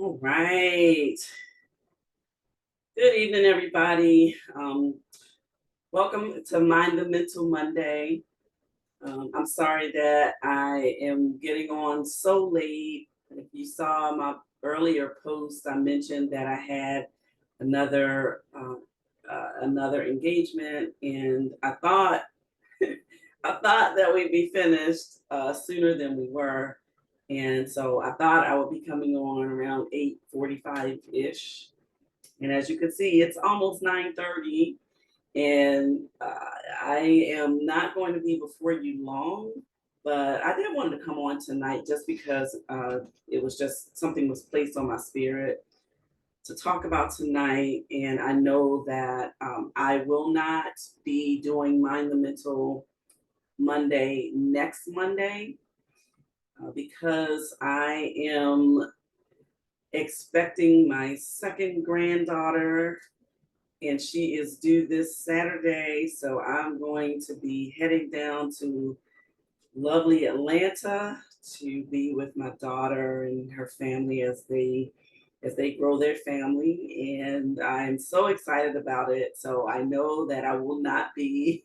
All right. Good evening, everybody. Welcome to Mind the Mental Monday. I'm sorry that I am getting on so late. If you saw my earlier post, I mentioned that I had another another engagement, and I thought I thought that we'd be finished sooner than we were, and so I thought I would be coming on around 8:45 ish. And as you can see, it's almost 9:30, and I am not going to be before you long. But I did want to come on tonight just because it was just something was placed on my spirit to talk about tonight. And I know that I will not be doing Mind the Mental Monday next Monday because I am expecting my second granddaughter, and she is due this Saturday. So I'm going to be heading down to lovely Atlanta to be with my daughter and her family as they grow their family, and I'm so excited about it. So I know that I will not be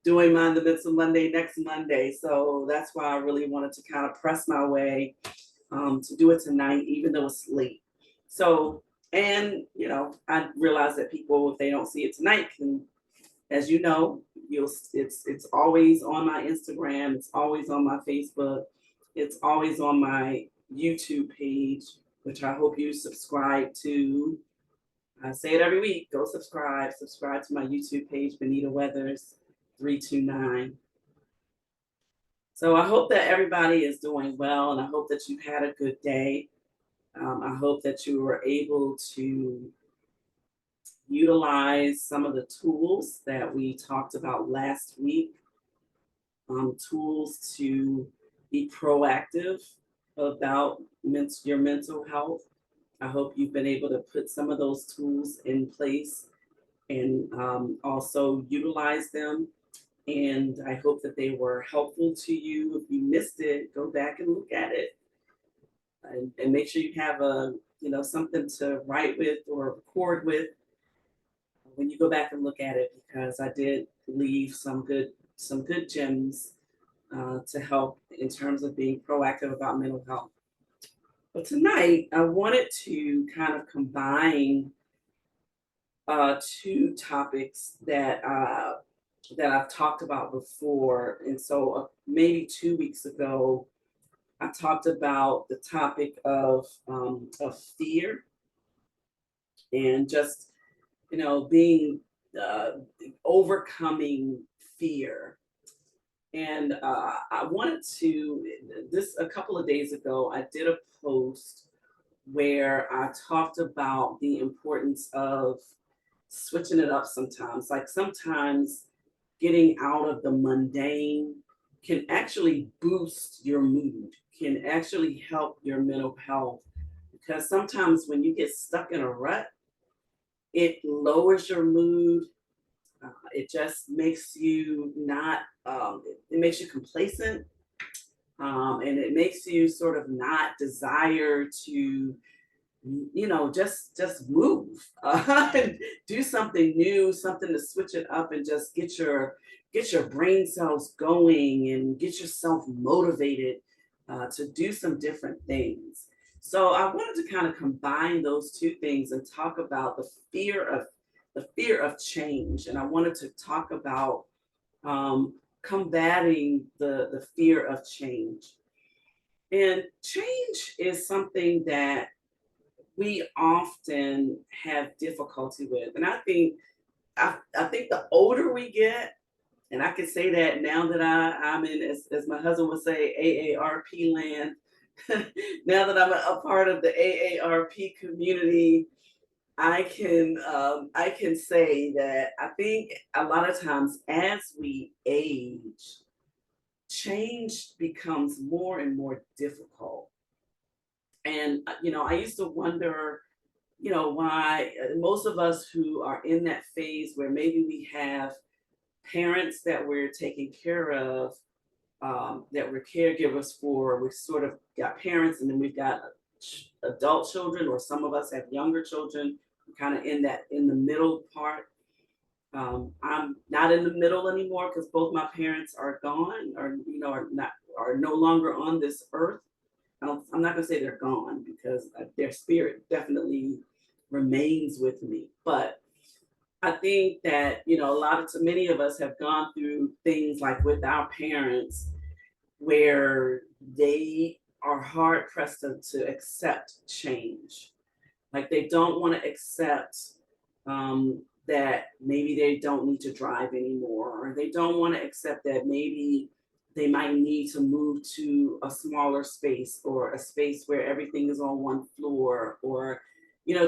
doing Mind the Mental Monday next Monday. So that's why I really wanted to kind of press my way to do it tonight, even though it's late. So, and I realize that people, if they don't see it tonight, can, as you know, it's always on my Instagram, it's always on my Facebook, it's always on my YouTube page, which I hope you subscribe to. I say it every week. Go subscribe to my YouTube page, Benita Weathers 329. So I hope that everybody is doing well, and I hope that you had a good day. I hope that you were able to utilize some of the tools that we talked about last week, tools to be proactive about your mental health. I hope you've been able to put some of those tools in place and also utilize them. And I hope that they were helpful to you. If you missed it, go back and look at it, and make sure you have something to write with or record with when you go back and look at it, because I did leave some good gems to help in terms of being proactive about mental health. But tonight I wanted to kind of combine two topics that I've talked about before. And so maybe 2 weeks ago, I talked about the topic of fear, and just being uh, overcoming fear. And I wanted to this a couple of days ago. I did a post where I talked about the importance of switching it up sometimes. Like sometimes getting out of the mundane can actually boost your mood, can actually help your mental health. Because sometimes when you get stuck in a rut, it lowers your mood. It just makes you not, it makes you complacent, and it makes you sort of not desire to just move, and do something new, something to switch it up and just get your brain cells going and get yourself motivated to do some different things. So I wanted to kind of combine those two things and talk about the fear of change, and I wanted to talk about combating the fear of change. And change is something that we often have difficulty with. And I think the older we get, and I can say that now that I'm in, as my husband would say, AARP land. Now that I'm a part of the AARP community, I can say that I think a lot of times as we age, change becomes more and more difficult. And I used to wonder, why most of us who are in that phase where maybe we have parents that we're taking care of, that we're caregivers for. We sort of got parents, and then we've got adult children, or some of us have younger children, kind of in the middle part. I'm not in the middle anymore because both my parents are gone, or are no longer on this earth. I'm not gonna say they're gone because their spirit definitely remains with me. But I think that many of us have gone through things like with our parents where they are hard pressed to accept change. Like they don't want to accept that maybe they don't need to drive anymore, or they don't want to accept that maybe they might need to move to a smaller space, or a space where everything is on one floor, or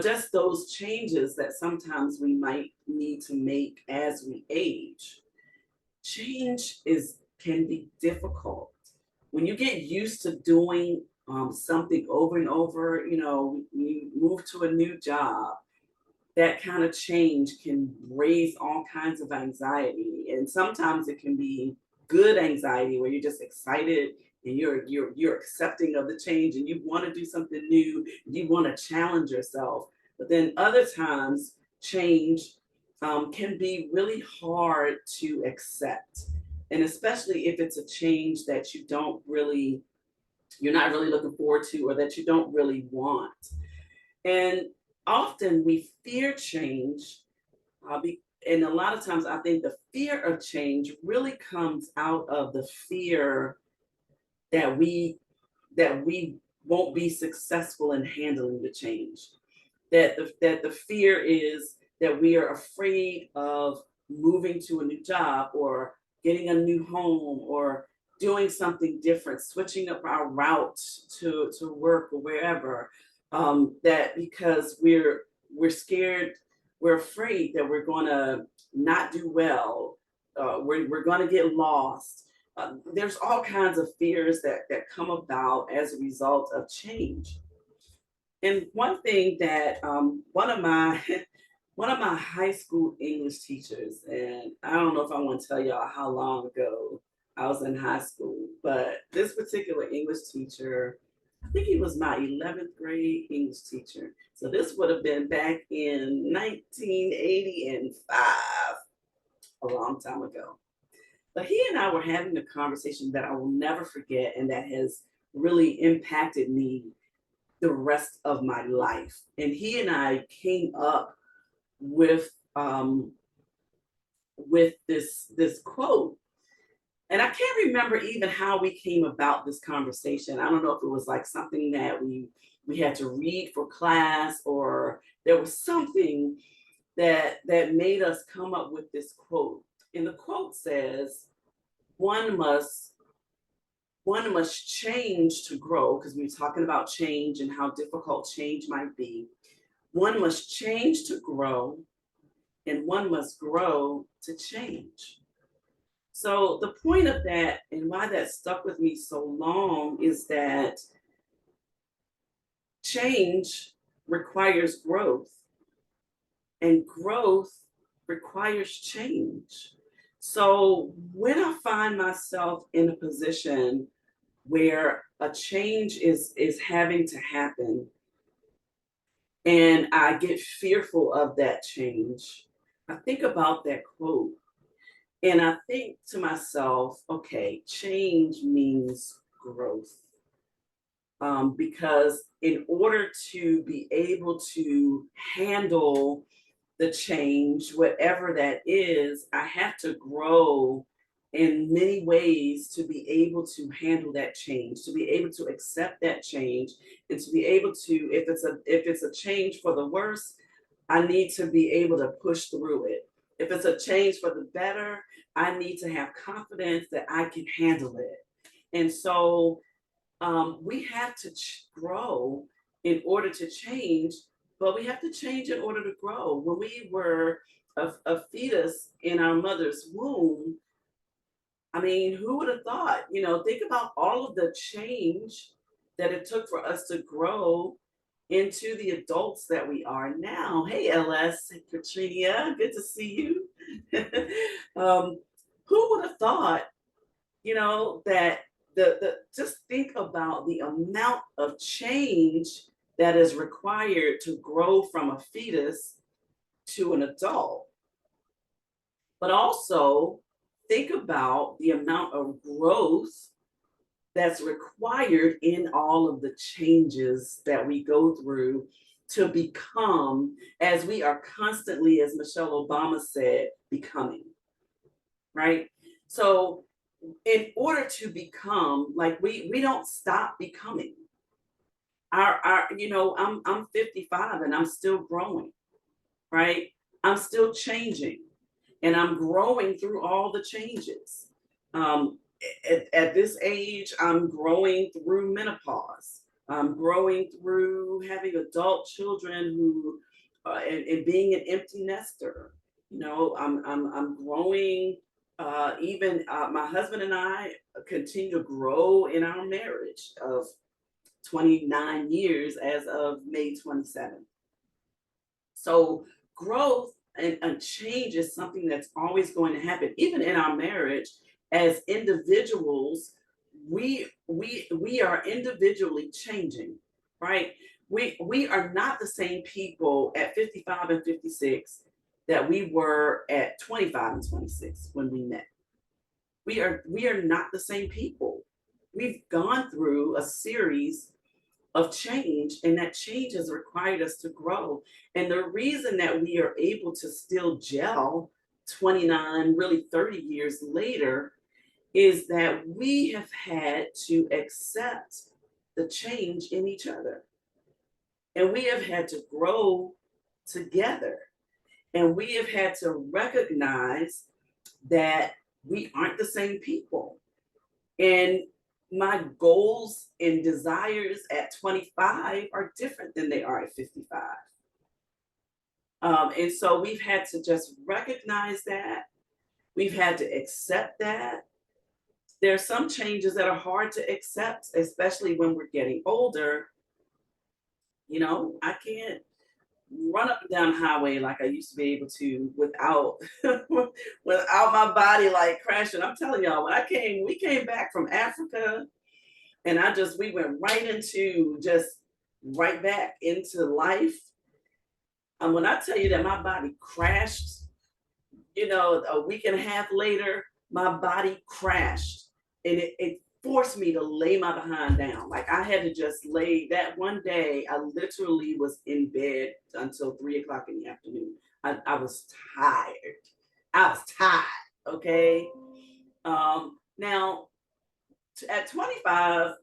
just those changes that sometimes we might need to make as we age. Change is can be difficult when you get used to doing something over and over. You move to a new job, that kind of change can raise all kinds of anxiety, and sometimes it can be good anxiety where you're just excited and you're accepting of the change and you want to do something new, you want to challenge yourself. But then other times change can be really hard to accept, and especially if it's a change that you're not really looking forward to, or that you don't really want. And often we fear change, and a lot of times I think the fear of change really comes out of the fear that we won't be successful in handling the change. That the fear is that we are afraid of moving to a new job, or getting a new home, or doing something different, switching up our route to work or wherever. That because we're scared, we're afraid that we're gonna not do well, we're gonna get lost. There's all kinds of fears that come about as a result of change. And one thing that one of my high school English teachers, and I don't know if I want to tell y'all how long ago I was in high school, but this particular English teacher, I think he was my 11th grade English teacher. So this would have been back in 1985, a long time ago. But he and I were having a conversation that I will never forget, and that has really impacted me the rest of my life. And he and I came up with this quote, and I can't remember even how we came about this conversation. I don't know if it was like something that we had to read for class, or there was something that made us come up with this quote. And the quote says, "One must one must change to grow," because we were talking about change and how difficult change might be. One must change to grow, and one must grow to change. So, the point of that, and why that stuck with me so long, is that change requires growth, and growth requires change. So, when I find myself in a position where a change is having to happen, and I get fearful of that change, I think about that quote, and I think to myself, okay, change means growth. Because in order to be able to handle the change, whatever that is, I have to grow in many ways to be able to handle that change, to be able to accept that change, and to be able to, if it's a change for the worse, I need to be able to push through it. If it's a change for the better, I need to have confidence that I can handle it. And so we have to grow in order to change, but we have to change in order to grow. When we were a fetus in our mother's womb, I mean, who would have thought? Think about all of the change that it took for us to grow into the adults that we are now. Hey, LS, Katrina, good to see you. um, who would have thought, that just think about the amount of change that is required to grow from a fetus to an adult. But also think about the amount of growth that's required in all of the changes that we go through to become, as we are constantly, as Michelle Obama said, becoming, right? So in order to become, like we don't stop becoming. Our I'm 55 and I'm still growing, right? I'm still changing and I'm growing through all the changes. Um, at this age, I'm growing through menopause. I'm growing through having adult children who, and being an empty nester. I'm growing. Even my husband and I continue to grow in our marriage of 29 years as of May 27th. So growth and change is something that's always going to happen, even in our marriage. As individuals, we are individually changing, right? We are not the same people at 55 and 56 that we were at 25 and 26 when we met. We are not the same people. We've gone through a series of change, and that change has required us to grow. And the reason that we are able to still gel 29, really 30 years later, is that we have had to accept the change in each other. And we have had to grow together. And we have had to recognize that we aren't the same people. And my goals and desires at 25 are different than they are at 55. And so we've had to just recognize that. We've had to accept that. There are some changes that are hard to accept, especially when we're getting older. I can't run up and down the highway like I used to be able to without without my body like crashing. I'm telling y'all, we came back from Africa, and we went right back into life. And when I tell you that my body crashed, a week and a half later, my body crashed, and it forced me to lay my behind down. Like I had to just lay that one day. I literally was in bed until 3 o'clock in the afternoon. I was tired. I was tired. Okay. Now at 25,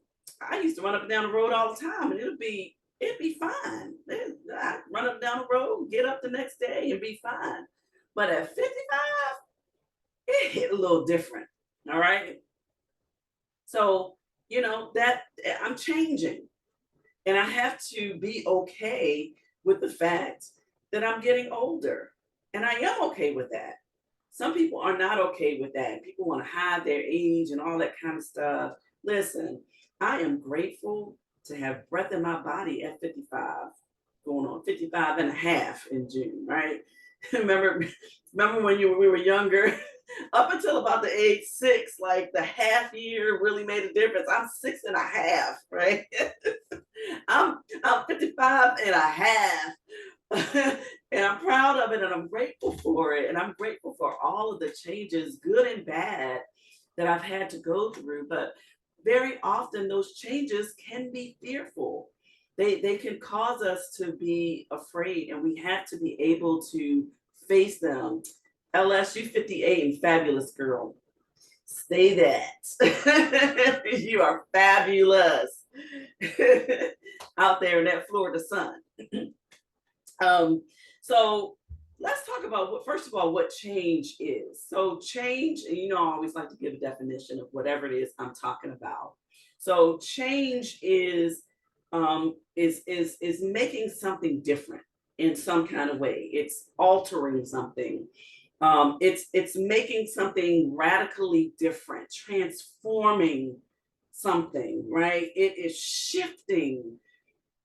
I used to run up and down the road all the time, and it'd be fine. I'd run up and down the road, get up the next day, and be fine. But at 55, it hit a little different. All right. So, that I'm changing, and I have to be okay with the fact that I'm getting older. And I am okay with that. Some people are not okay with that. People want to hide their age and all that kind of stuff. Listen, I am grateful to have breath in my body at 55, going on 55 and a half in June, right? remember, remember when we were younger? Up until about the age 6, like the half year really made a difference. I'm 6 and a half, right? I'm 55 and a half. And I'm proud of it, and I'm grateful for it. And I'm grateful for all of the changes, good and bad, that I've had to go through. But very often those changes can be fearful. They can cause us to be afraid, and we have to be able to face them. LSU 58 and fabulous girl. Say that. You are fabulous out there in that Florida sun. So let's talk about first of all, what change is. So change, I always like to give a definition of whatever it is I'm talking about. So change is making something different in some kind of way. It's altering something. It's making something radically different, transforming something, right? It is shifting.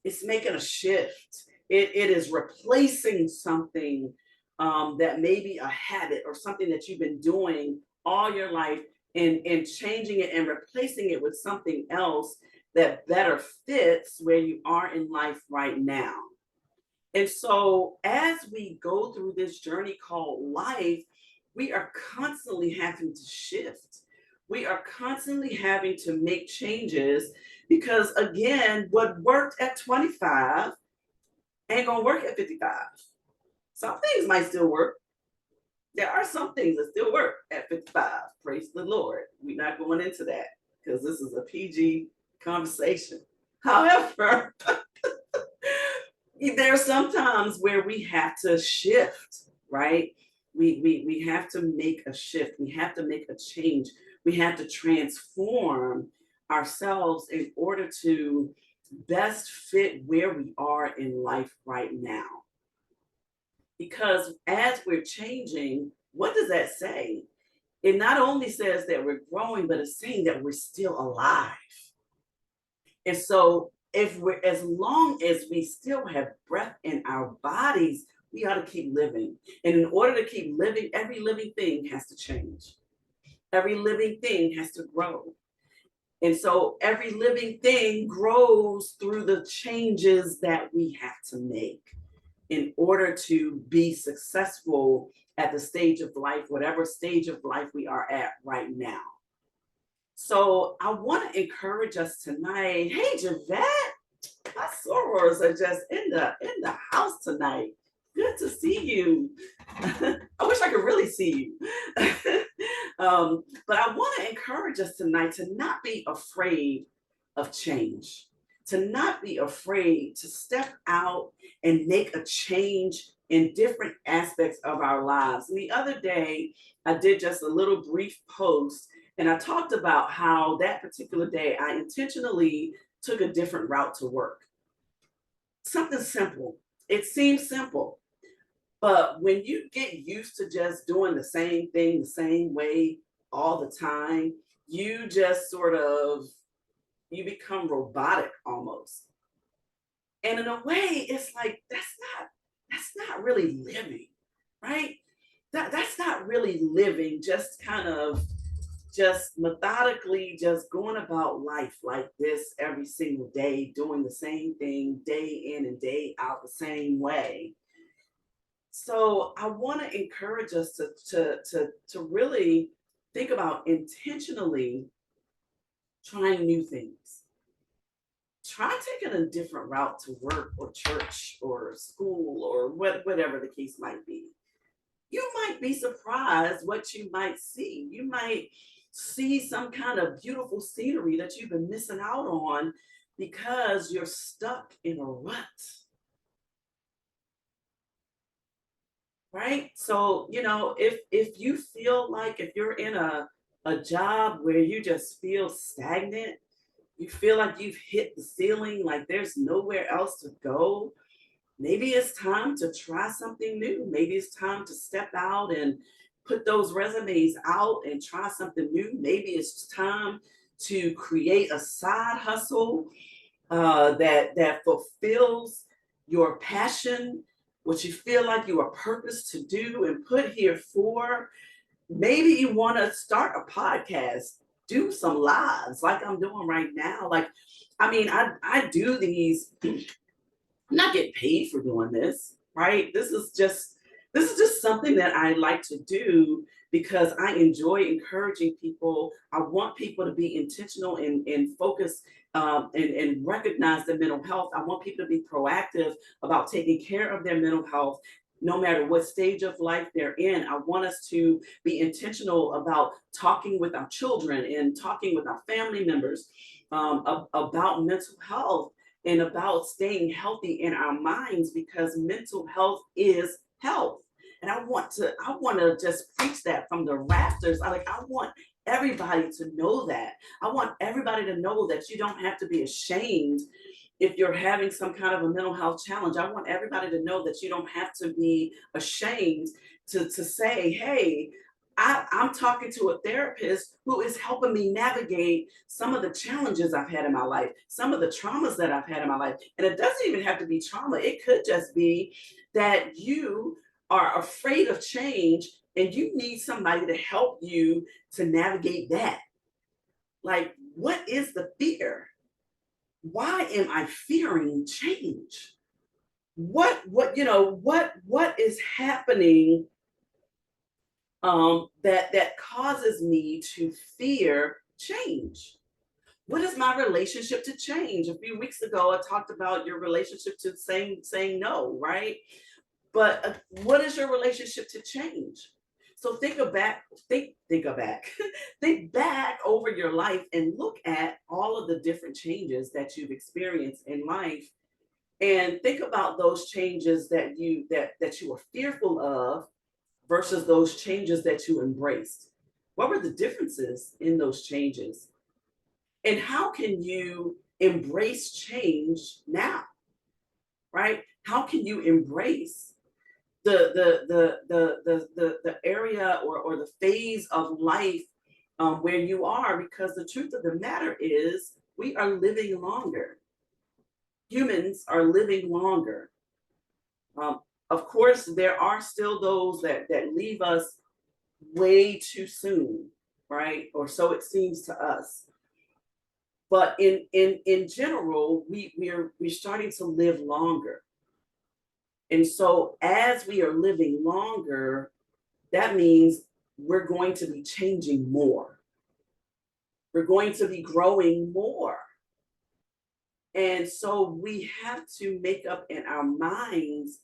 It's making a shift. It is replacing something that may be a habit or something that you've been doing all your life, and changing it and replacing it with something else that better fits where you are in life right now. And so, as we go through this journey called life, we are constantly having to shift. We are constantly having to make changes because, again, what worked at 25 ain't gonna work at 55. Some things might still work. There are some things that still work at 55. Praise the Lord. We're not going into that because this is a PG conversation. However, there are some times where we have to shift, right? We have to make a shift. We have to make a change. We have to transform ourselves in order to best fit where we are in life right now. Because as we're changing, what does that say? It not only says that we're growing, but it's saying that we're still alive. And so, if we're as long as we still have breath in our bodies, we ought to keep living. And in order to keep living, every living thing has to change. Every living thing has to grow. And so every living thing grows through the changes that we have to make in order to be successful at the stage of life, whatever stage of life we are at right now. So I want to encourage us tonight. Hey, Javette, my sorors are just in the house tonight. Good to see you. I wish I could really see you. But I want to encourage us tonight to not be afraid of change, to not be afraid to step out and make a change in different aspects of our lives. And the other day, I did just a little brief post and I talked about how that particular day I intentionally took a different route to work. Something simple. It seems simple, but when you get used to just doing the same thing the same way all the time, you just sort of you become robotic almost. And in a way, it's like that's not really living, right? That's not really living, just kind of just methodically just going about life like this every single day, doing the same thing day in and day out the same way. So I want to encourage us to really think about intentionally trying new things. Try taking a different route to work or church or school or whatever the case might be. You might be surprised what you might see. You might see some kind of beautiful scenery that you've been missing out on because you're stuck in a rut, right? So, if you feel like if you're in a job where you just feel stagnant, you feel like you've hit the ceiling, like there's nowhere else to go, maybe it's time to try something new. Maybe it's time to step out and put those resumes out and try something new. Maybe it's time to create a side hustle that fulfills your passion, what you feel like you are purposed to do and put here for. Maybe you want to start a podcast, do some lives like I'm doing right now. Like, I mean, I do these. I'm not getting paid for doing this, right? This is just something that I like to do because I enjoy encouraging people. I want people to be intentional and focus and recognize their mental health. I want people to be proactive about taking care of their mental health. No matter what stage of life they're in, I want us to be intentional about talking with our children and talking with our family members about mental health and about staying healthy in our minds because mental health is health. And I want to just preach that from the rafters. I want everybody to know that. I want everybody to know that you don't have to be ashamed if you're having some kind of a mental health challenge. I want everybody to know that you don't have to be ashamed to say, hey, I'm talking to a therapist who is helping me navigate some of the challenges I've had in my life, some of the traumas that I've had in my life. And it doesn't even have to be trauma. It could just be that you are afraid of change and you need somebody to help you to navigate that. Like, what is the fear? Why am I fearing change? What is happening that causes me to fear change? What is my relationship to change? A few weeks ago, I talked about your relationship to saying no, right? But what is your relationship to change? So think back, think back over your life and look at all of the different changes that you've experienced in life, and think about those changes that you were fearful of versus those changes that you embraced. What were the differences in those changes? And how can you embrace change now, right? How can you embrace the area or the phase of life where you are? Because the truth of the matter is, we are living longer. Humans are living longer. Um, of course, there are still those that leave us way too soon, right? Or so it seems to us. But in general, we're starting to live longer. And so as we are living longer, that means we're going to be changing more. We're going to be growing more. And so we have to make up in our minds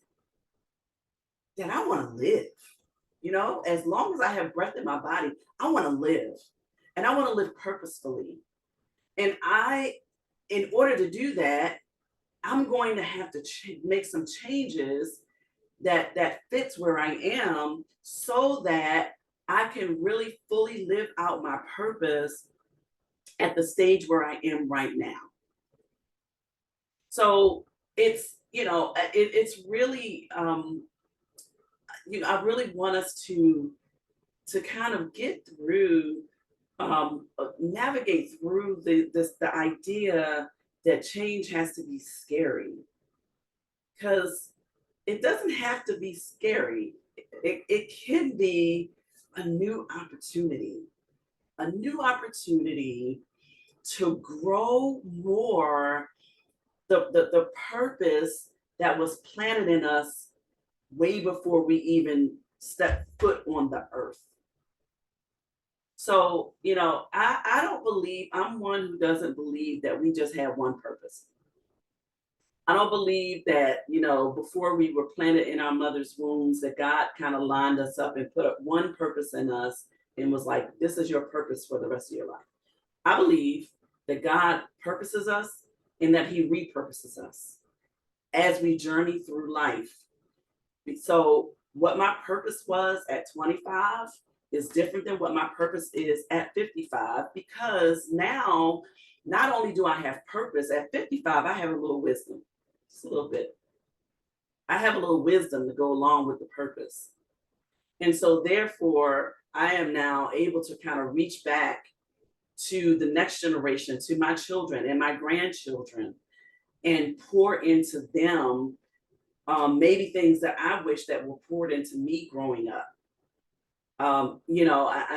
that I want to live. As long as I have breath in my body, I want to live. And I want to live purposefully. And in order to do that, I'm going to have to make some changes that fits where I am, so that I can really fully live out my purpose at the stage where I am right now. So it's really I really want us to kind of get through, navigate through the idea that change has to be scary, because it doesn't have to be scary. It can be a new opportunity to grow more, the purpose that was planted in us way before we even stepped foot on the earth. So, I don't believe, I'm one who doesn't believe that we just have one purpose. I don't believe that, before we were planted in our mother's wombs, that God kind of lined us up and put up one purpose in us and was like, this is your purpose for the rest of your life. I believe that God purposes us and that He repurposes us as we journey through life. So, what my purpose was at 25 is different than what my purpose is at 55, because now, not only do I have purpose, at 55, I have a little wisdom, just a little bit. I have a little wisdom to go along with the purpose. And so, therefore, I am now able to kind of reach back to the next generation, to my children and my grandchildren, and pour into them, maybe things that I wish that were poured into me growing up. And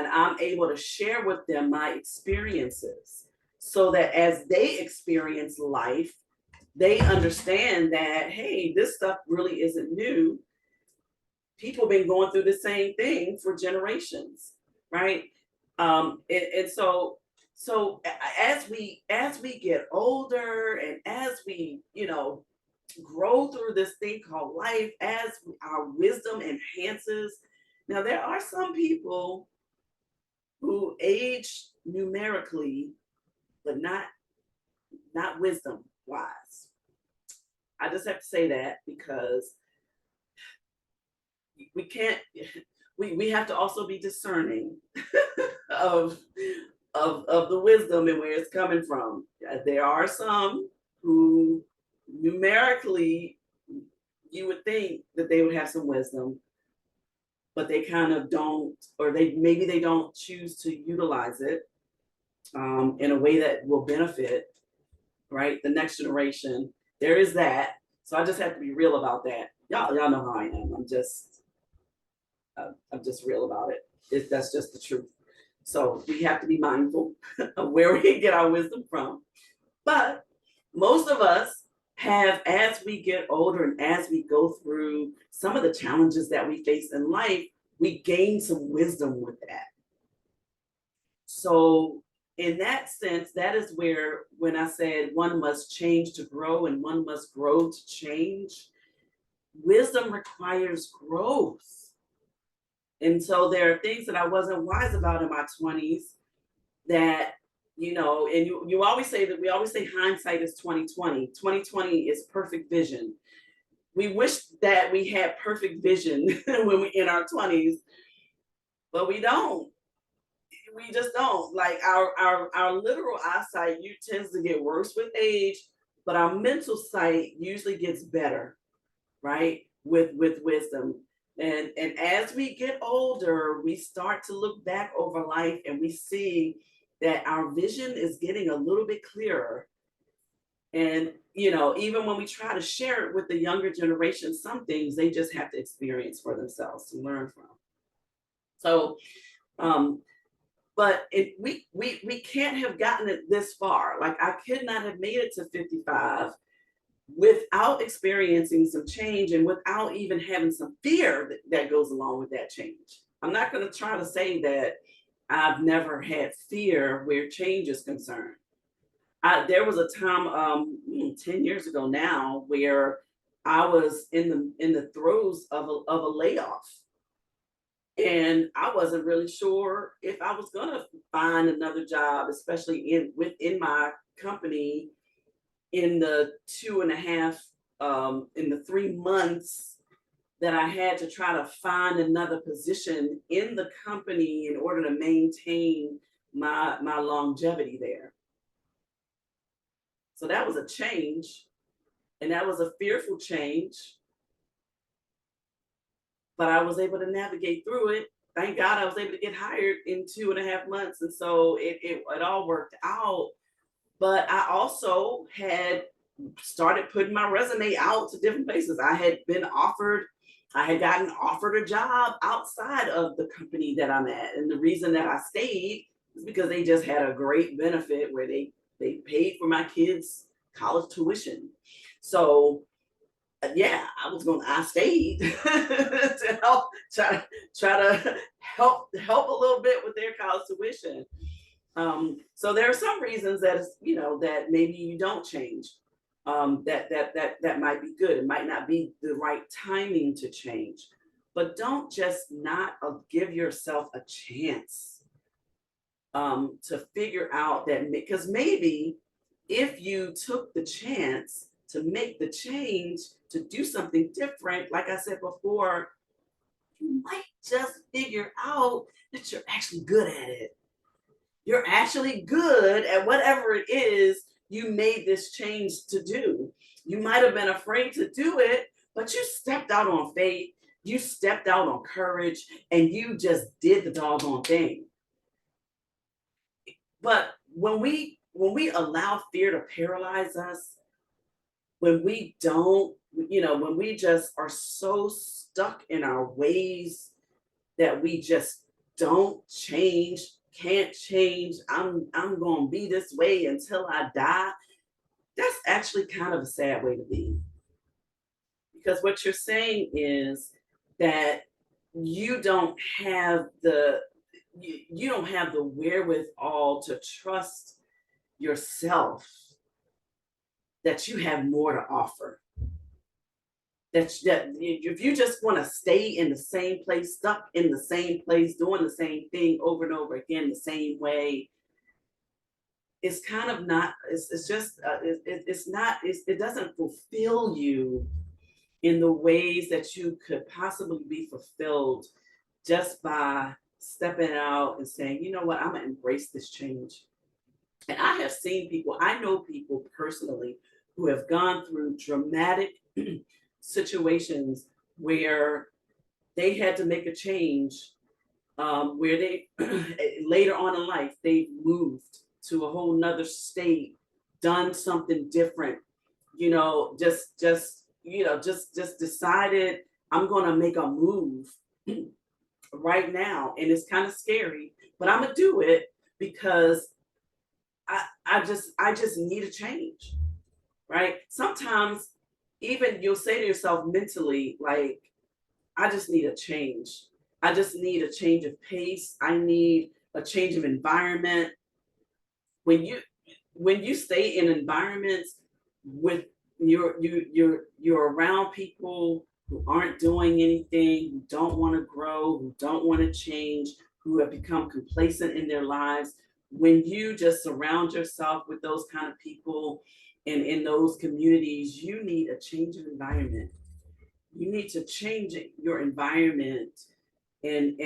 I'm able to share with them my experiences, so that as they experience life, they understand that, hey, this stuff really isn't new. People have been going through the same thing for generations, right? And so as we get older, and as we grow through this thing called life, as our wisdom enhances. Now, there are some people who age numerically, but not wisdom wise. I just have to say that, because we can't we have to also be discerning of of the wisdom and where it's coming from. There are some who numerically you would think that they would have some wisdom, but they kind of don't, or they don't choose to utilize it in a way that will benefit, right, the next generation. There is that. So I just have to be real about that. Y'all know how I am. I'm just I'm just real about it. That's just the truth. So we have to be mindful of where we get our wisdom from. But most of us have, as we get older and as we go through some of the challenges that we face in life, we gain some wisdom with that. So, in that sense, that is where, when I said one must change to grow and one must grow to change, wisdom requires growth. And so, there are things that I wasn't wise about in my 20s that, and you always say that, we always say hindsight is 2020. 2020 is perfect vision. We wish that we had perfect vision when we in our 20s, but we don't. We just don't. Like our literal eyesight you tends to get worse with age, but our mental sight usually gets better, right? With wisdom. And as we get older, we start to look back over life and we see that our vision is getting a little bit clearer. And even when we try to share it with the younger generation, some things they just have to experience for themselves to learn from. So um but we can't have gotten it this far. Like, I could not have made it to 55 without experiencing some change and without even having some fear that goes along with that change. I'm not going to try to say that I've never had fear where change is concerned. There was a time 10 years ago now where I was in the throes of a layoff, and I wasn't really sure if I was gonna find another job, especially within my company, in the 2.5 in the 3 months that I had to try to find another position in the company in order to maintain my longevity there. So that was a change, and that was a fearful change, but I was able to navigate through it. Thank God I was able to get hired in 2.5 months. And so it all worked out. But I also had started putting my resume out to different places. I had gotten offered a job outside of the company that I'm at. And the reason that I stayed is because they just had a great benefit where they paid for my kids' college tuition. So yeah, I stayed to help try to help a little bit with their college tuition. So there are some reasons that is, that maybe you don't change. That might be good. It might not be the right timing to change, but don't just not give yourself a chance to figure out that, because maybe if you took the chance to make the change to do something different, like I said before, you might just figure out that you're actually good at it. You're actually good at whatever it is you made this change to do. You might have been afraid to do it, but you stepped out on faith, you stepped out on courage, and you just did the doggone thing. But when we allow fear to paralyze us, when we don't, when we just are so stuck in our ways that we just don't change, can't change, I'm going to be this way until I die, that's actually kind of a sad way to be. Because what you're saying is that you don't have you don't have the wherewithal to trust yourself that you have more to offer. That if you just want to stay in the same place, stuck in the same place, doing the same thing over and over again the same way, it's kind of not. It's just it's not. It doesn't fulfill you in the ways that you could possibly be fulfilled just by stepping out and saying, you know what, I'm gonna embrace this change. And I have seen people, I know people personally who have gone through dramatic situations where they had to make a change, where they later on in life they moved to a whole nother state, done something different, just decided I'm gonna make a move right now, and it's kind of scary, but I'm gonna do it because I just need a change, right? Sometimes even you'll say to yourself mentally, like, I just need a change. I just need a change of pace. I need a change of environment. When you stay in environments with you're around people who aren't doing anything, who don't want to grow, who don't want to change, who have become complacent in their lives, when you just surround yourself with those kind of people and in those communities, you need a change of environment. You need to change your environment and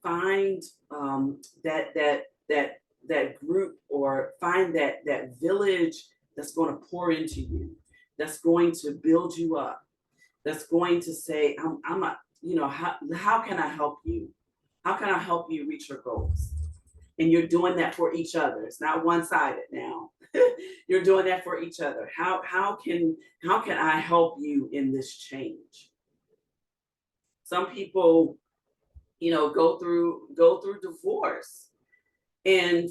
find that group, or find that village that's going to pour into you, that's going to build you up, that's going to say, I'm a, how can I help you? How can I help you reach your goals? And you're doing that for each other. It's not one-sided now. You're doing that for each other. How can I help you in this change? Some people, go through divorce, and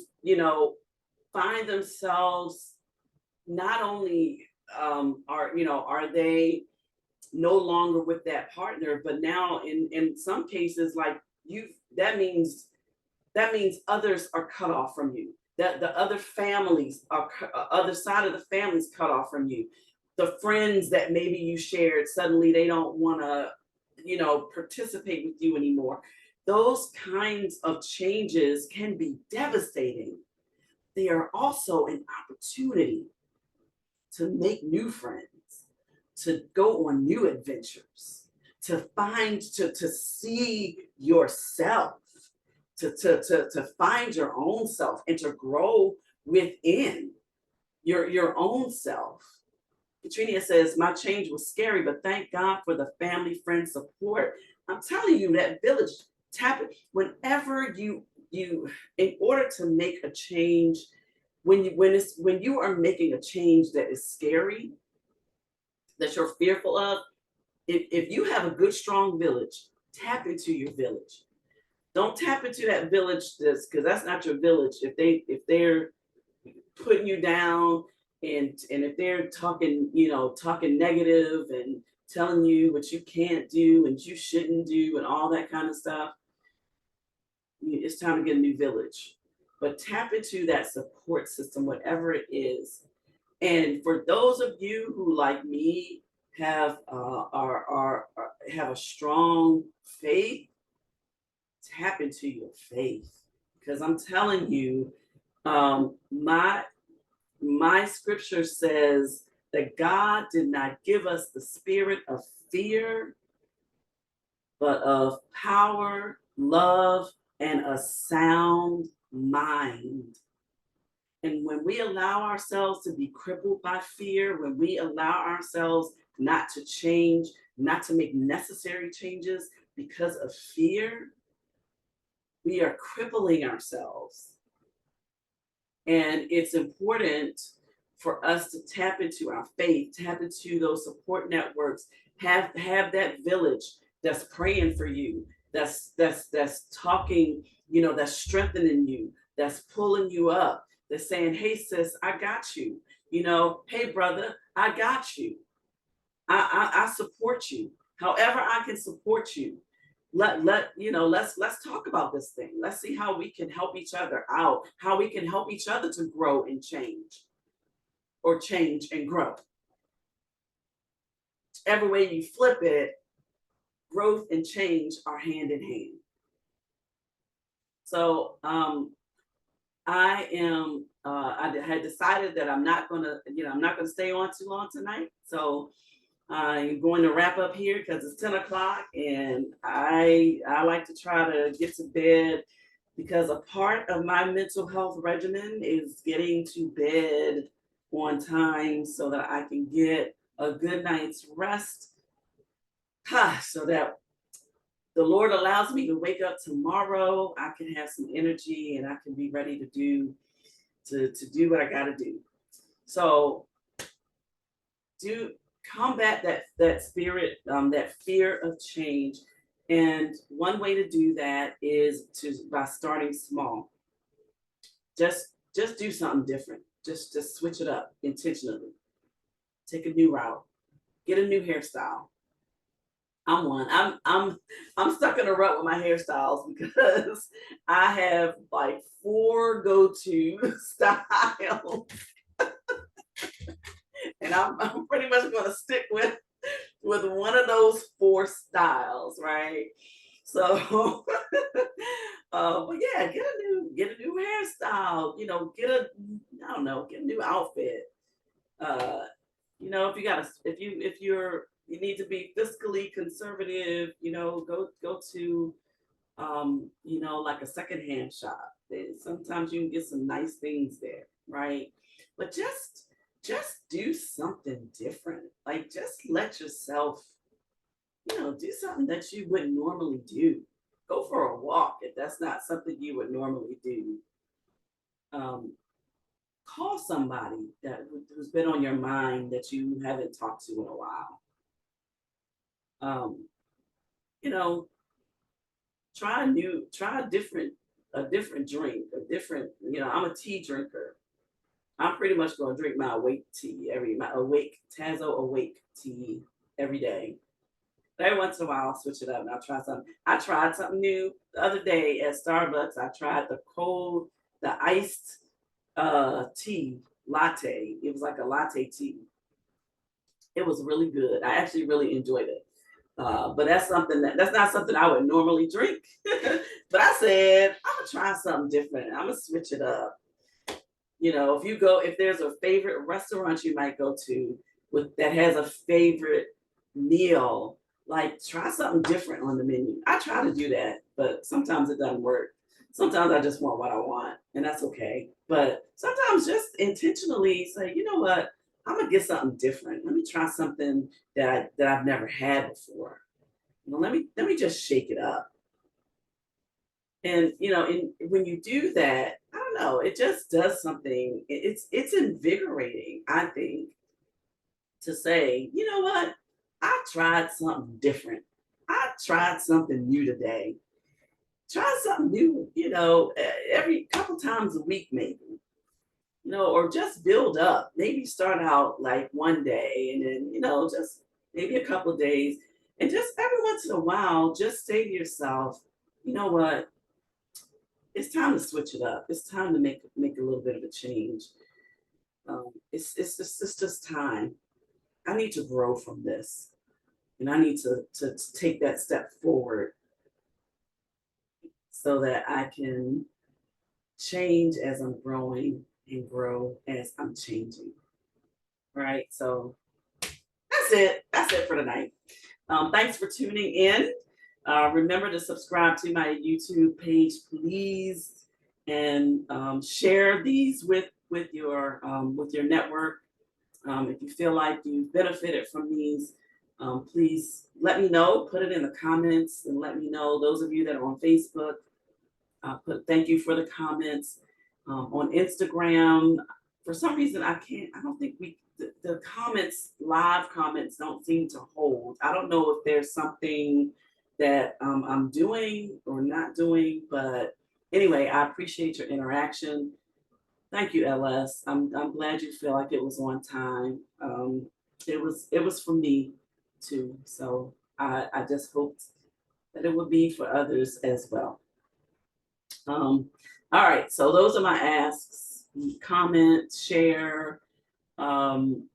find themselves, not only are they no longer with that partner, but now in some cases, like, you that means others are cut off from you, that the other families are other side of the families cut off from you. The friends that maybe you shared, suddenly they don't want to participate with you anymore. Those kinds of changes can be devastating. They are also an opportunity to make new friends, to go on new adventures, to see yourself, to find your own self, and to grow within your own self. Katrina says, my change was scary, but thank God for the family, friend support. I'm telling you, that village, tap it. Whenever in order to make a change, when you are making a change that is scary, that you're fearful of, if you have a good, strong village, tap into your village. Don't tap into that village, because that's not your village. If they're putting you down, and if they're talking negative and telling you what you can't do and you shouldn't do and all that kind of stuff, it's time to get a new village. But tap into that support system, whatever it is. And for those of you who, like me, have a strong faith, tap into your faith, because I'm telling you, my scripture says that God did not give us the spirit of fear, but of power, love, and a sound mind. And when we allow ourselves to be crippled by fear, when we allow ourselves not to change, not to make necessary changes because of fear, we are crippling ourselves. And it's important for us to tap into our faith, tap into those support networks, have that village that's praying for you, that's talking, that's strengthening you, that's pulling you up, that's saying, hey sis, I got you. Hey brother, I got you. I support you. However I can support you. Let's talk about this thing. Let's see how we can help each other out, how we can help each other to grow and change, or change and grow. Every way you flip it, growth and change are hand in hand. So I had decided that I'm not gonna stay on too long tonight. So I'm going to wrap up here because it's 10 o'clock, and I like to try to get to bed, because a part of my mental health regimen is getting to bed on time so that I can get a good night's rest, so that the Lord allows me to wake up tomorrow, I can have some energy and I can be ready to do what I got to do. So do combat that spirit, that fear of change, And one way to do that is by starting small. Just do something different. Just switch it up intentionally. Take a new route. Get a new hairstyle. I'm one. I'm stuck in a rut with my hairstyles because I have like four go-to styles, and I'm pretty much going to stick with one of those four styles, right? So, but yeah, get a new hairstyle. I don't know, get a new outfit. Uh, if you got to if you need to be fiscally conservative, go to like a secondhand shop. Sometimes you can get some nice things there, right? But just do something different. Like just let yourself, do something that you wouldn't normally do. Go for a walk if that's not something you would normally do. Um, Call somebody who's been on your mind that you haven't talked to in a while. Um, you know, try a different drink, a different. I'm a tea drinker. I'm pretty much going to drink my awake tea my awake Tazo awake tea every day. Every once in a while, I'll switch it up and I'll try something. I tried something new the other day at Starbucks. I tried the iced tea latte. It was like a latte tea. It was really good. I actually really enjoyed it. But that's not something I would normally drink. But I said I'm gonna try something different. I'm gonna switch it up. If there's a favorite restaurant you might go to with that has a favorite meal, like try something different on the menu. I try to do that, but sometimes it doesn't work. Sometimes I just want what I want, and that's okay. But sometimes just intentionally say, you know what, I'm gonna get something different. Let me try something that I've never had before. Let me just shake it up. And when you do that, I don't know, it just does something. It's invigorating, I think, to say, you know what, I tried something different. I tried something new today. Try something new, every couple times a week, maybe, or just build up. Maybe start out like one day and then, just maybe a couple of days. And just every once in a while, just say to yourself, you know what, it's time to switch it up. It's time to make a little bit of a change. It's just time. I need to grow from this, and I need to take that step forward so that I can change as I'm growing and grow as I'm changing. Right. So that's it. That's it for tonight. Thanks for tuning in. Remember to subscribe to my YouTube page, please, and share these with your network. If you feel like you've benefited from these, please let me know. Put it in the comments and let me know. Those of you that are on Facebook, put thank you for the comments. On Instagram, for some reason I don't think the comments, live comments, don't seem to hold. I don't know if there's something that I'm doing or not doing, but anyway, I appreciate your interaction. Thank you, LS. I'm glad you feel like it was on time. It was for me too. So I just hoped that it would be for others as well. All right, so those are my asks. Comment, share, um,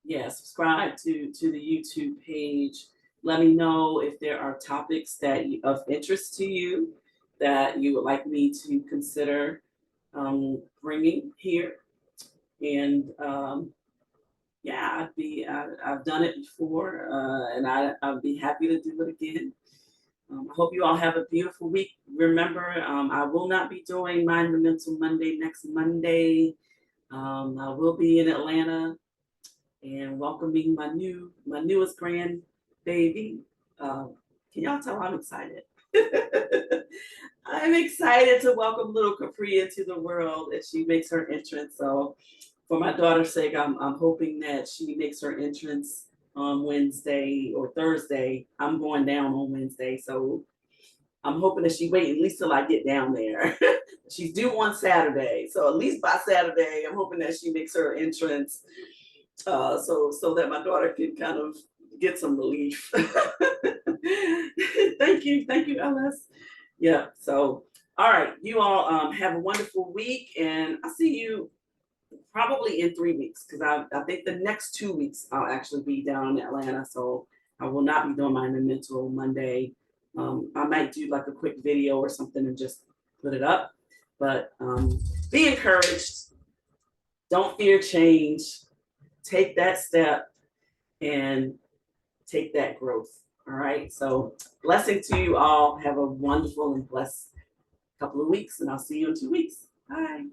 yeah, subscribe to the YouTube page. Let me know if there are topics of interest to you that you would like me to consider bringing here. And yeah, I've done it before, and I'd be happy to do it again. I hope you all have a beautiful week. Remember, I will not be doing Mind the Mental Monday next Monday. I will be in Atlanta and welcoming my newest grandbaby. Can y'all tell I'm excited? I'm excited to welcome little Capri into the world as she makes her entrance. So, for my daughter's sake, I'm hoping that she makes her entrance on Wednesday or Thursday. I'm going down on Wednesday, so I'm hoping that she wait at least till I get down there. She's due on Saturday, so at least by Saturday, I'm hoping that she makes her entrance, so that my daughter can kind of get some relief. Thank you, Ellis. Yeah. So, all right, you all have a wonderful week, and I'll see you probably in 3 weeks because I think the next 2 weeks I'll actually be down in Atlanta. So I will not be doing my mental Monday. I might do like a quick video or something and just put it up. But be encouraged. Don't fear change. Take that step and take that growth. All right. So blessing to you all. Have a wonderful and blessed couple of weeks, and I'll see you in 2 weeks. Bye.